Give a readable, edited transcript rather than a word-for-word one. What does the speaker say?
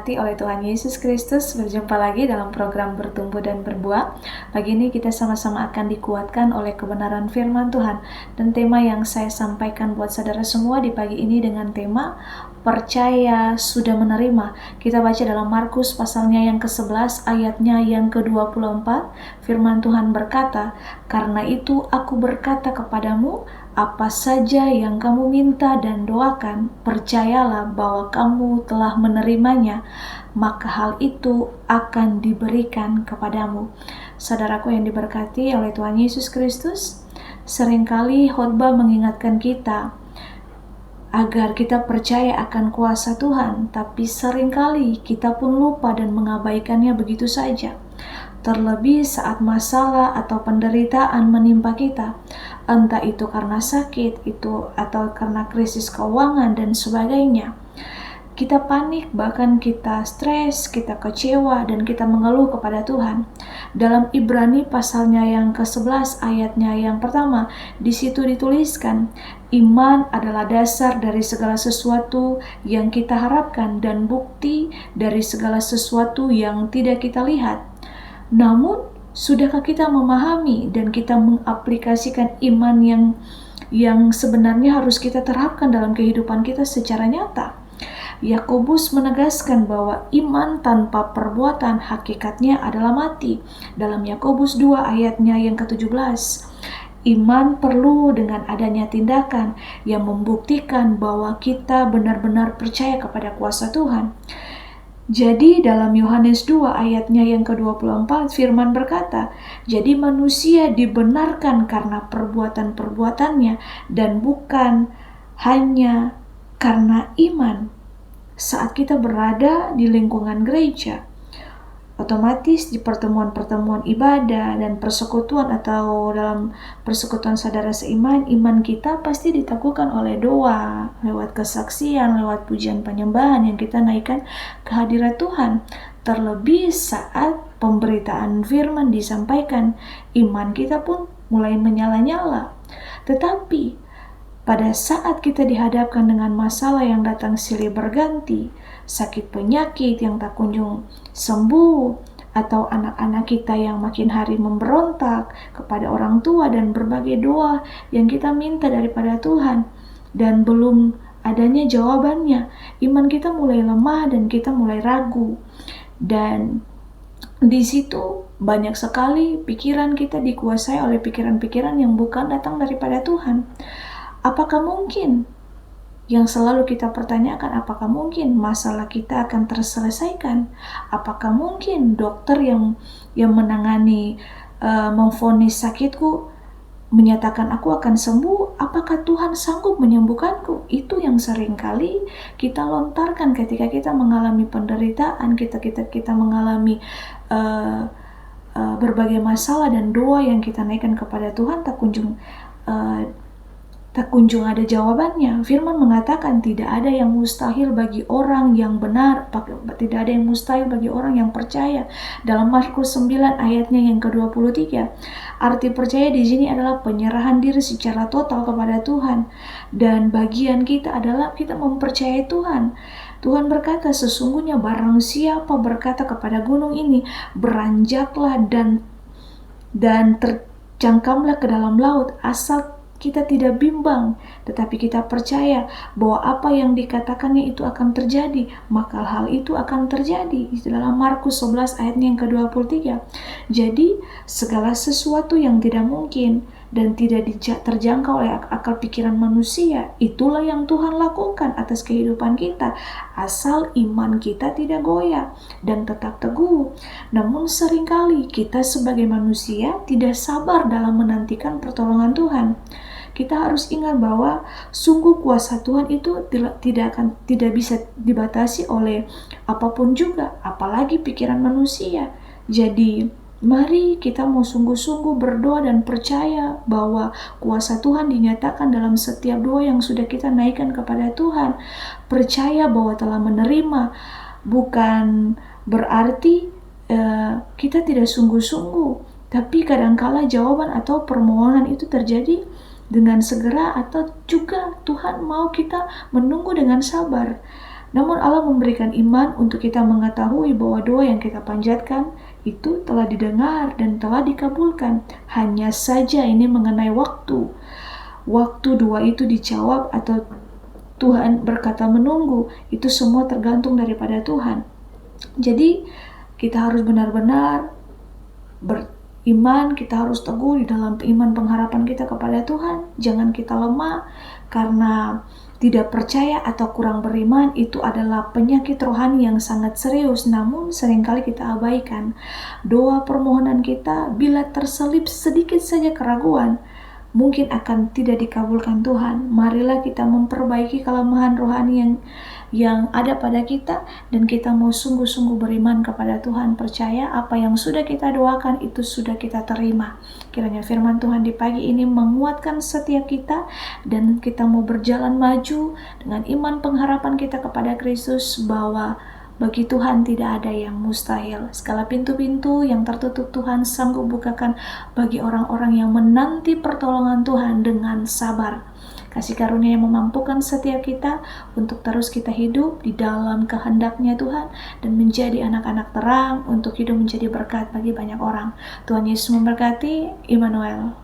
Oleh Tuhan Yesus Kristus, berjumpa lagi dalam program Bertumbuh dan Berbuah. Pagi ini kita sama-sama akan dikuatkan oleh kebenaran firman Tuhan. Dan tema yang saya sampaikan buat saudara semua di pagi ini dengan tema percaya sudah menerima. Kita baca dalam Markus pasalnya yang ke-11 ayatnya yang ke-24. Firman Tuhan berkata, "Karena itu aku berkata kepadamu, apa saja yang kamu minta dan doakan, percayalah bahwa kamu telah menerimanya, maka hal itu akan diberikan kepadamu." Saudaraku yang diberkati oleh Tuhan Yesus Kristus, seringkali khotbah mengingatkan kita agar kita percaya akan kuasa Tuhan, tapi seringkali kita pun lupa dan mengabaikannya begitu saja. Terlebih saat masalah atau penderitaan menimpa kita, entah itu karena sakit, atau karena krisis keuangan dan sebagainya. Kita panik, bahkan kita stres, kita kecewa, dan kita mengeluh kepada Tuhan. Dalam Ibrani pasalnya yang ke-11 ayatnya yang pertama, di situ dituliskan, iman adalah dasar dari segala sesuatu yang kita harapkan dan bukti dari segala sesuatu yang tidak kita lihat. Namun, sudahkah kita memahami dan kita mengaplikasikan iman yang sebenarnya harus kita terapkan dalam kehidupan kita secara nyata? Yakobus menegaskan bahwa iman tanpa perbuatan hakikatnya adalah mati. Dalam Yakobus 2 ayatnya yang ke-17. Iman perlu dengan adanya tindakan yang membuktikan bahwa kita benar-benar percaya kepada kuasa Tuhan. Jadi dalam Yohanes 2 ayatnya yang ke-24 firman berkata, "Jadi manusia dibenarkan karena perbuatan-perbuatannya dan bukan hanya karena iman." Saat kita berada di lingkungan gereja, otomatis di pertemuan-pertemuan ibadah dan persekutuan atau dalam persekutuan saudara seiman, iman kita pasti diteguhkan oleh doa, lewat kesaksian, lewat pujian penyembahan yang kita naikkan ke hadirat Tuhan. Terlebih saat pemberitaan firman disampaikan, iman kita pun mulai menyala-nyala. Tetapi pada saat kita dihadapkan dengan masalah yang datang silih berganti, sakit penyakit yang tak kunjung sembuh, atau anak-anak kita yang makin hari memberontak kepada orang tua dan berbagai doa yang kita minta daripada Tuhan, dan belum adanya jawabannya, iman kita mulai lemah dan kita mulai ragu. Dan di situ banyak sekali pikiran kita dikuasai oleh pikiran-pikiran yang bukan datang daripada Tuhan. Apakah mungkin yang selalu kita pertanyakan, apakah mungkin masalah kita akan terselesaikan? Apakah mungkin dokter yang menangani, memvonis sakitku menyatakan aku akan sembuh? Apakah Tuhan sanggup menyembuhkanku? Itu yang seringkali kita lontarkan ketika kita mengalami penderitaan, kita mengalami berbagai masalah, dan doa yang kita naikkan kepada Tuhan tak kunjung ada jawabannya. Firman mengatakan tidak ada yang mustahil bagi orang yang benar, tidak ada yang mustahil bagi orang yang percaya. Dalam Markus 9 ayatnya yang ke-23. Arti percaya di sini adalah penyerahan diri secara total kepada Tuhan, dan bagian kita adalah kita mempercayai Tuhan. Tuhan berkata, sesungguhnya barang siapa berkata kepada gunung ini, beranjaklah dan terjangkamlah ke dalam laut, asal kita tidak bimbang, tetapi kita percaya bahwa apa yang dikatakannya itu akan terjadi, maka hal itu akan terjadi. Itu dalam Markus 11 ayatnya yang ke-23. Jadi segala sesuatu yang tidak mungkin dan tidak terjangkau oleh akal pikiran manusia, itulah yang Tuhan lakukan atas kehidupan kita, asal iman kita tidak goyah dan tetap teguh. Namun seringkali kita sebagai manusia tidak sabar dalam menantikan pertolongan Tuhan. Kita harus ingat bahwa sungguh kuasa Tuhan itu tidak bisa dibatasi oleh apapun juga, apalagi pikiran manusia. Jadi mari kita mau sungguh-sungguh berdoa dan percaya bahwa kuasa Tuhan dinyatakan dalam setiap doa yang sudah kita naikkan kepada Tuhan. Percaya bahwa telah menerima, bukan berarti kita tidak sungguh-sungguh, tapi kadangkala jawaban atau permohonan itu terjadi dengan segera, atau juga Tuhan mau kita menunggu dengan sabar. Namun Allah memberikan iman untuk kita mengetahui bahwa doa yang kita panjatkan itu telah didengar dan telah dikabulkan. Hanya saja ini mengenai waktu. Waktu doa itu dijawab atau Tuhan berkata menunggu, itu semua tergantung daripada Tuhan. Jadi kita harus benar-benar beriman, kita harus teguh di dalam iman pengharapan kita kepada Tuhan. Jangan kita lemah karena tidak percaya atau kurang beriman. Itu adalah penyakit rohani yang sangat serius, namun seringkali kita abaikan. Doa permohonan kita bila terselip sedikit saja keraguan, mungkin akan tidak dikabulkan Tuhan. Marilah kita memperbaiki kelemahan rohani yang ada pada kita, dan kita mau sungguh-sungguh beriman kepada Tuhan, percaya apa yang sudah kita doakan itu sudah kita terima. Kiranya firman Tuhan di pagi ini menguatkan setiap kita, dan kita mau berjalan maju dengan iman pengharapan kita kepada Kristus, bahwa bagi Tuhan tidak ada yang mustahil. Segala pintu-pintu yang tertutup Tuhan sanggup bukakan bagi orang-orang yang menanti pertolongan Tuhan dengan sabar. Kasih karunia yang memampukan setiap kita untuk terus kita hidup di dalam kehendak-Nya Tuhan, dan menjadi anak-anak terang untuk hidup menjadi berkat bagi banyak orang. Tuhan Yesus memberkati. Immanuel.